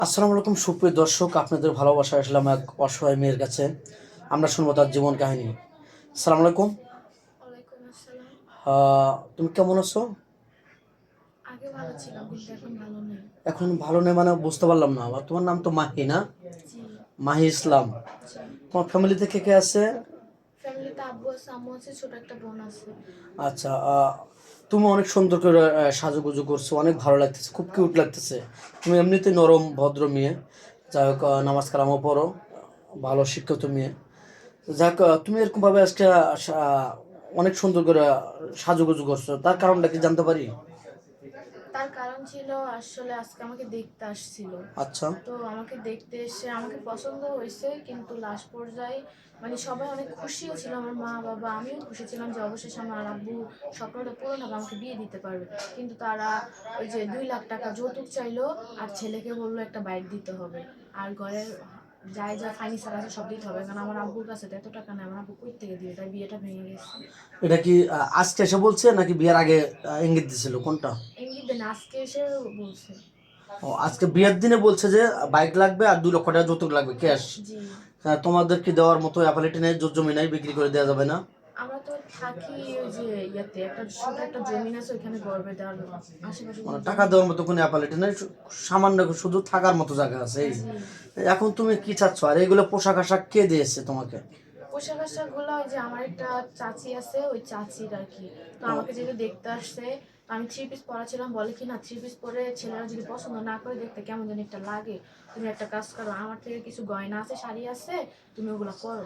আসসালামু আলাইকুম সুপ্রিয় দর্শক, আপনাদের ভালোবাসা আসলাম এক অসহায় মেয়ের কাছে। আমরা শুনবো তার জীবন কাহিনী। আসসালামু আলাইকুম। ওয়ালাইকুম আসসালাম। তুমি কেমন আছো? আগে ভালো ছিলাম কিন্তু এখন ভালো নেই। এখন ভালো নেই মানে বুঝতে পারলাম না। তোমার নাম তো মাহি না? জি। মাহি ইসলাম। জি। তোমার ফ্যামিলিতে কে কে আছে? ফ্যামিলিতে আব্বু আছে, আম্মু আছে, ছোট একটা বোন আছে। আচ্ছা, তুমি অনেক সুন্দর করে সাজুগুজু করছো, অনেক ভালো লাগতেছে, খুব কিউট লাগতেছে। তুমি এমনিতে নরম ভদ্র মেয়ে। যাই হোক, নামাজ কালামও পড়ো, ভালো শিক্ষিত মেয়ে। যাক, তুমি এরকমভাবে আজকে অনেক সুন্দর করে সাজুগুজু করছো, তার কারণটা কি জানতে পারি? তার কারণ ছিল আসলে আজকে আমাকে দেখতে আসছিল। আচ্ছা। তো আমাকে দেখতে এসে আমাকে পছন্দ হয়েছে, কিন্তু লাস্ট পর্যায়ে মানে সবাই অনেক খুশিও ছিল, আমার মা বাবা আমিও খুশি ছিলাম যে অবশেষে আমার আব্বু স্বপ্নটা পূরণ হবে, আমাকে বিয়ে দিতে পারবে। কিন্তু তারা ওই যে 2 লাখ টাকা যৌতুক চাইলো, আর ছেলেকে বললো একটা বাইক দিতে হবে, আর ঘরের যাই যা ফার্নিচার আছে সব দিতে হবে, কারণ আমার আব্বুর কাছে তো এত টাকা নেই, আমার আব্বু কই থেকে দিবে, তাই বিয়েটা ভেঙে গেছে। এটা কি আজকে এসে বলছে নাকি বিয়ের আগে ইঙ্গিত দিছিল, কোনটা? ইঙ্গিত দেন আজকে এসে বলছে। ও, আজকে বিয়ের দিনে বলছে যে বাইক লাগবে আর 2 লক্ষ টাকা যৌতুক লাগবে ক্যাশ। জি। তোমাদের কি দেওয়ার মতো অ্যাপালিটি নেই? জোর জমি নাই, বিক্রি করে দেওয়া যাবে না? আমরা তো থাকি ওই যে ইয়াতে একটা ছোট একটা জমিন আছে, ওইখানে গর্বে দেওয়ার আশেপাশে কোনো মানে টাকা জমি দেওয়ার নেই। মতো কোনো অ্যাপালিটি নেই, সামান্য শুধু থাকার মতো জায়গা আছে এই। জি। এখন তুমি কি চাচ্ছ? আর এগুলো পোশাক আশাক কে দিয়েছে তোমাকে? পোশাক আশাক গুলো ওই যে আমার একটা চাচি আছে, ওই চাচির আর কি। তো আমাকে যেহেতু দেখতে আসছে, তো আমি 3 পিস পরা ছিলাম, বলে কি না 3 পিস পরে ছেলেরা যদি পছন্দ না করে দেখতে কেমন যেন একটা লাগে, তুমি একটা কাজ করো, আমার থেকে কিছু গয়না আছে, শাড়ি আছে, তুমি ওগুলো পরো।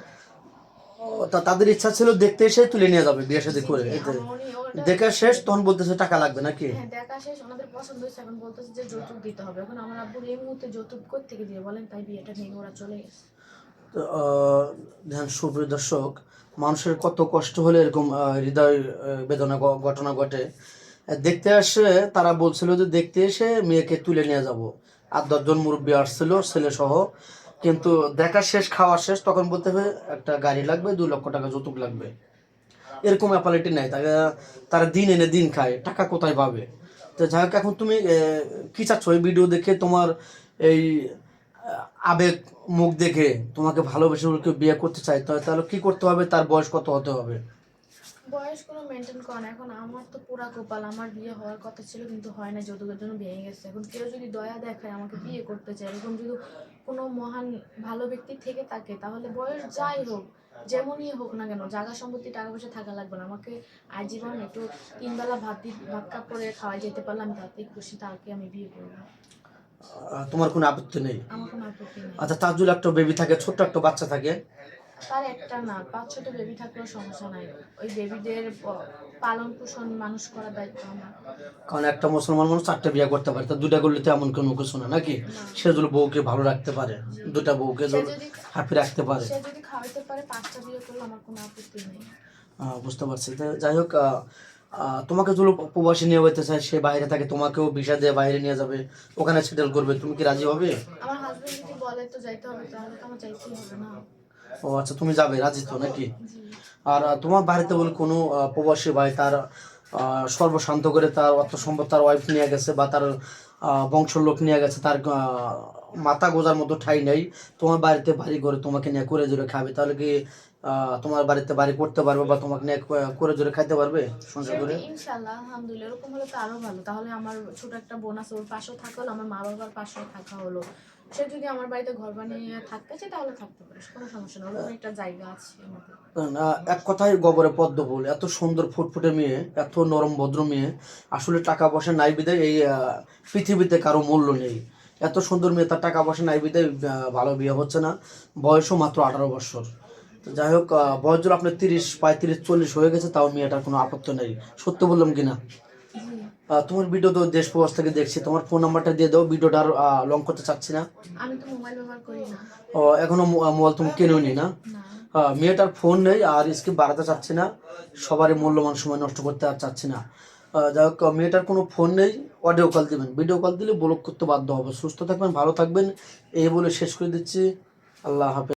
তা তাদের ইচ্ছা ছিল দেখতে এসে তুলে নিয়ে যাবে বিয়ে শাদী জি করে, জি, এই তো। আমার উনি ওটা দেখা শেষ তখন বলতেছে টাকা লাগবে নাকি? হ্যাঁ, দেখা শেষ, ওনাদের পছন্দ হয়েছে, এখন বলতেছে যে যৌতুক দিতে হবে। এখন আমার আব্বুর এই মুহূর্তে যৌতুক কই থেকে দিয়ে বলেন, তাই বিয়েটা ভেঙে ওরা চলে গেছে। তো ধ্যান সুপ্রিয় দর্শক, মানুষের কত কষ্ট হলে এরকম হৃদয় বেদনা ঘটনা ঘটে। দেখতে আসে, তারা বলছিল যে দেখতে এসে মেয়েকে তুলে নিয়ে যাব। 8-10 জন মুরব্বী আসছিল ছেলে সহ। কিন্তু দেখা শেষ, খাওয়া শেষ, তখন বলতে হবে একটা গাড়ি লাগবে, 2 লক্ষ টাকা যৌতুক লাগবে। এরকম অ্যাপালিটি নাই। তারা তারা দিন এনে দিন খায়, টাকা কোথায় পাবে? তো যাই হোক, এখন তুমি কি চাচ্ছ? এই ভিডিও দেখে তোমার এই আবেগ মুখ দেখে তোমাকে ভালোবেসে কেউ বিয়ে করতে চায়, তাহলে কি করতে হবে? তার বয়স কত হতে হবে? বয়স কোনো মেনটেন করে না। এখন আমার তো পুরা কপাল, আমার বিয়ে হওয়ার কথা ছিল কিন্তু হয় না, যৌতুকের জন্য ভেঙে গেছে। এখন কেউ যদি দয়া দেখায় আমাকে বিয়ে করতে চায়, এরকম যদি কোনো মহান ভালো ব্যক্তি থেকে থাকে, তাহলে বয়স যাই হোক, যেমনই হোক না কেন, জায়গা সম্পত্তি টাকা পয়সা থাকা লাগবে না আমাকে। আজীবন একটু 3 বেলা ভাত কাপ করে খাওয়াই যেতে পারলাম, তাতেই খুশি, তাকে আমি বিয়ে করবো। তোমার কোনো আপত্তি নেই? আমার কোনো আপত্তি নেই। আচ্ছা, তার যদি একটা বেবি থাকে, ছোট্ট একটা বাচ্চা থাকে? তার একটা না, 5-6টা বেবি থাকলেও সমস্যা নাই। ওই বেবিদের পালন পোষণ মানুষ করার দায়িত্ব আমার। কারণ একটা মুসলমান মানুষ 4টে বিয়ে করতে পারে, তা 2টা করলে তো এমন কোনো কিছু না নাকি? না। সে যদি বউকে ভালো রাখতে পারে, জি। 2টা বউকে সে যদি হ্যাপি রাখতে পারে। সে যদি খাওয়াইতে পারে, 5টা বিয়ে করলে আমার কোনো আপত্তি নেই। বুঝতে পারছি। যাই হোক, তোমাকে যদি প্রবাসী নিয়ে যেতে চায়, সে বাইরে থাকে, তোমাকেও ভিসা দিয়ে বাইরে নিয়ে যাবে, ওখানে সেটেল করবে, তুমি কি রাজি হবে? আমার হাজবেন্ড যদি বলে তো যাইতে হবে, তাহলে তো আমার যাইতেই হবে না। ও আচ্ছা, তুমি যাবে, রাজি তো নাকি? জি। আর তোমার বাড়িতে বলে কোনো প্রবাসী ভাই তার সর্বশান্ত করে তার অর্থ সম্পদ তার ওয়াইফ নিয়ে গেছে, বা তার বংশের লোক নিয়ে গেছে, তার মাথা গোজার মতো ঠাঁই নেই, তোমার বাড়িতে বাড়ি করে তোমাকে নিয়ে করে জোরে খাবে, তাহলে কি তোমার বাড়িতে বাড়ি করতে পারবে বা তোমাকে নিয়ে করে জোরে খাইতে পারবে সে সংসার করে? যদি ইনশাল্লাহ আলহামদুলিল্লাহ এরকম হলে তো আরো ভালো, তাহলে আমার ছোট একটা বোন আছে, ওর পাশেও থাকা হলো, আমার মা বাবার পাশেও থাকা হলো। সে যদি আমার বাড়িতে ঘর বানিয়ে থাকতে চায় তাহলে থাকতে পারে, কোনো সমস্যা না, ওরকম একটা জায়গা আছে আমাদের। এক কথায় গবরে পদ্ম ফুল, এত সুন্দর ফুটফুটে মেয়ে, এত নরম ভদ্র মেয়ে, আসলে টাকা পয়সা নাই বিধায় এই পৃথিবীতে কারো মূল্য নেই। এত সুন্দর মেয়ে, তার টাকা পয়সা নাই বিধায় ভালো বিয়ে হচ্ছে না। বয়সও মাত্র 18 বছর। তো যাই হোক, বয়স যদি আপনার 30, 35, 40 হয়ে গেছে, তাও মেয়েটার কোনো আপত্তি নেই। সত্য বললাম কিনা? জি। তোমার ভিডিও তো দেশ প্রবাস থেকে দেখছি, তোমার ফোন নাম্বারটা দিয়ে দাও, ভিডিওটা আর লং করতে চাচ্ছি না। আমি তো মোবাইল ব্যবহার করি না। এখনো মোবাইল তুমি কেনোনি না? না। মেয়েটার ফোন নেই, আর স্কিপ বাড়াতে চাচ্ছি না, সবারই মূল্যবান সময় নষ্ট করতে আর চাচ্ছি না। যাই হোক, মেয়েটার কোনো ফোন নেই, অডিও কল দিবেন, ভিডিও কল দিলে ব্লক করতে বাধ্য হবে। সুস্থ থাকবেন, ভালো থাকবেন, এই বলে শেষ করে দিচ্ছি। আল্লাহ হাফেজ।